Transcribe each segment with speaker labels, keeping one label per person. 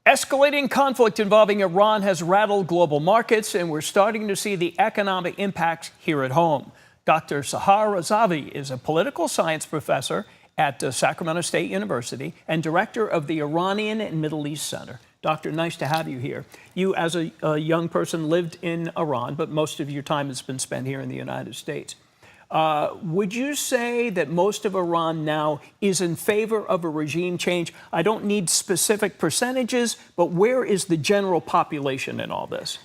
Speaker 1: Escalating conflict involving Iran has rattled global markets, and we're starting to see the economic impacts here at home. Dr. Sahar Razavi is a political science professor at Sacramento State University and director of the Iranian and Middle East Center. Doctor, nice to have you here. You, as a young person, lived in Iran, but most of your time has been spent here in the United States. Would you say that most of Iran now is in favor of a regime change? I don't need specific percentages, but where is the general population in all this?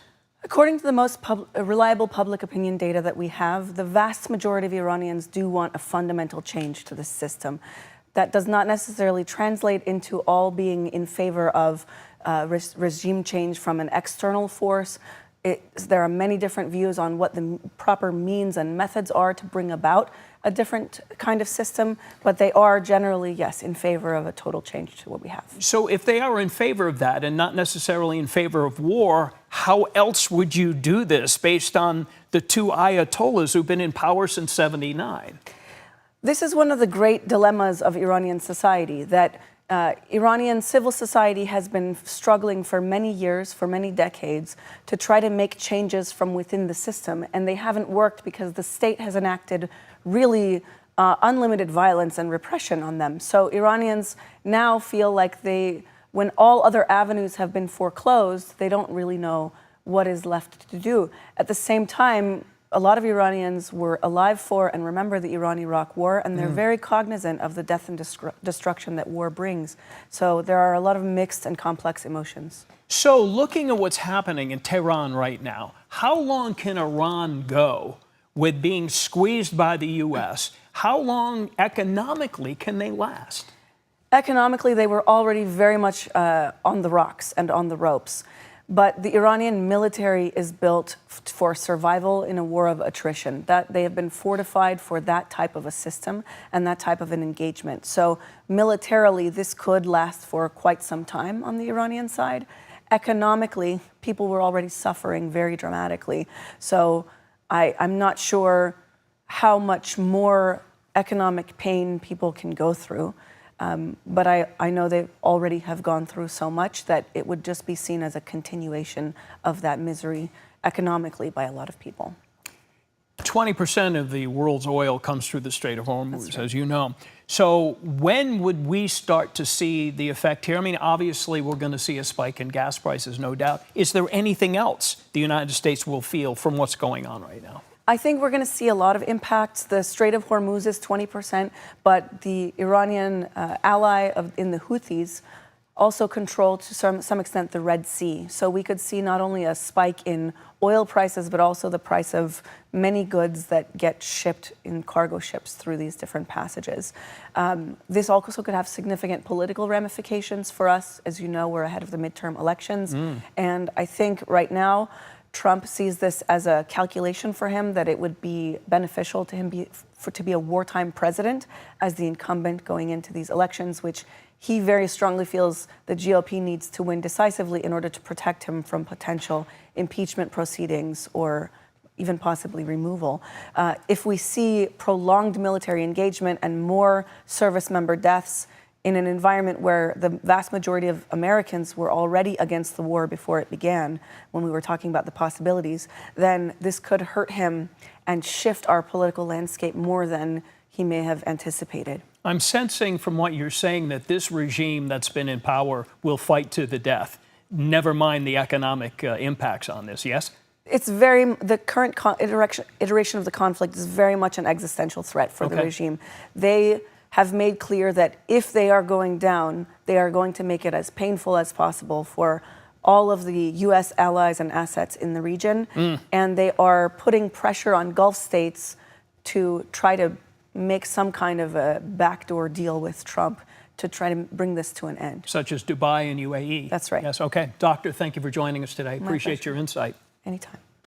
Speaker 2: According to the most reliable public opinion data that we have, the vast majority of Iranians do want a fundamental change to the system. That does not necessarily translate into all being in favor of regime change from an external force. There are many different views on what the proper means and methods are to bring about a different kind of system, but they are generally, yes, in favor of a total change to what we have.
Speaker 1: So if they are in favor of that and not necessarily in favor of war, how else would you do this based on the two ayatollahs who've been in power since '79?
Speaker 2: This is one of the great dilemmas of Iranian society, that Iranian civil society has been struggling for many years, for many decades, to try to make changes from within the system, and they haven't worked because the state has enacted really unlimited violence and repression on them. So Iranians now feel like when all other avenues have been foreclosed, they don't really know what is left to do. At the same time, a lot of Iranians were alive for and remember the Iran-Iraq War, and they're very cognizant of the death and destruction that war brings. So there are a lot of mixed and complex emotions.
Speaker 1: So looking at what's happening in Tehran right now, how long can Iran go with being squeezed by the U.S.? How long economically can they last?
Speaker 2: Economically, they were already very much on the rocks and on the ropes. But the Iranian military is built for survival in a war of attrition. That they have been fortified for that type of a system and that type of an engagement. So militarily, this could last for quite some time on the Iranian side. Economically, people were already suffering very dramatically. So I'm not sure how much more economic pain people can go through. But I know they already have gone through so much that it would just be seen as a continuation of that misery economically by a lot of people.
Speaker 1: 20% of the world's oil comes through the Strait of Hormuz, as you know. So when would we start to see the effect here? I mean, obviously, we're going to see a spike in gas prices, no doubt. Is there anything else the United States will feel from what's going on right now?
Speaker 2: I think we're going to see a lot of impacts. The Strait of Hormuz is 20%, but the Iranian ally in the Houthis also control to some extent the Red Sea. So we could see not only a spike in oil prices, but also the price of many goods that get shipped in cargo ships through these different passages. This also could have significant political ramifications for us. As you know, we're ahead of the midterm elections. And I think right now, Trump sees this as a calculation for him that it would be beneficial to him to be a wartime president as the incumbent going into these elections, which he very strongly feels the GOP needs to win decisively in order to protect him from potential impeachment proceedings or even possibly removal. If we see prolonged military engagement and more service member deaths in an environment where the vast majority of Americans were already against the war before it began, when we were talking about the possibilities, then this could hurt him and shift our political landscape more than he may have anticipated.
Speaker 1: I'm sensing from what you're saying that this regime that's been in power will fight to the death, never mind the economic impacts on this, yes?
Speaker 2: The current iteration of the conflict is very much an existential threat for the regime. They have made clear that if they are going down, they are going to make it as painful as possible for all of the U.S. allies and assets in the region. And they are putting pressure on Gulf states to try to make some kind of a backdoor deal with Trump to try to bring this to an end.
Speaker 1: Such as Dubai and UAE.
Speaker 2: That's right.
Speaker 1: Yes, okay. Doctor, thank you for joining us today. Appreciate your insight.
Speaker 2: Anytime.